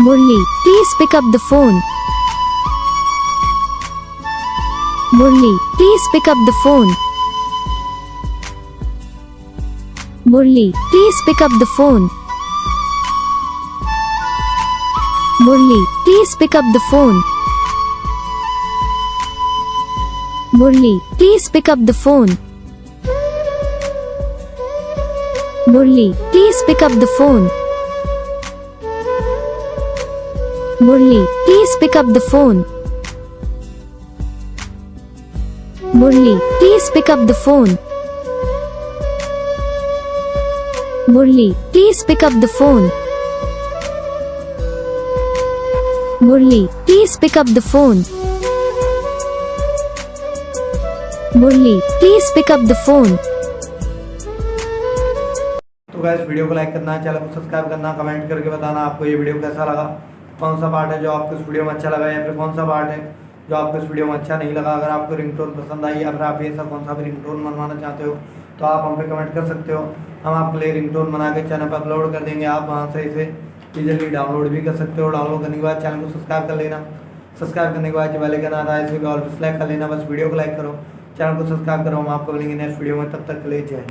Murli, please pick up the phone. Murli, please pick up the phone. Murli, please pick up the phone. Murli, please pick up the phone. Murli, please pick up the phone. Murli, please pick up the phone. Murli, please pick up the phone. Murli, please pick up the phone. Murli, please pick up the phone. Murli, please pick up the phone. Murli, please pick up the phone. तो guys video को like करना, channel को subscribe करना, comment करके बताना आपको ये video कैसा लगा, कौन सा पार्ट है जो आपको इस वीडियो में अच्छा लगा या फिर कौन सा पार्ट है जो आपको इस वीडियो में अच्छा नहीं लगा। अगर आपको रिंगटोन पसंद आई या फिर आप ऐसा कौन सा भी रिंगटोन बनवाना चाहते हो तो आप हम पे कमेंट कर सकते हो। हम आपके लिए रिंगटोन बना के चैनल पर अपलोड कर देंगे। आप वहाँ से इसे इजीली डाउनलोड भी कर सकते हो। डाउनलोड करने के बाद चैनल को सब्सक्राइब कर लेना। सब्सक्राइब करने के बाद जो वाले का नारा है इसे भी ऑल पे सेलेक्ट कर लेना। बस वीडियो को लाइक करो, चैनल को सब्सक्राइब करो। हम आपको मिलेंगे नेक्स्ट वीडियो में, तब तक के लिए जय।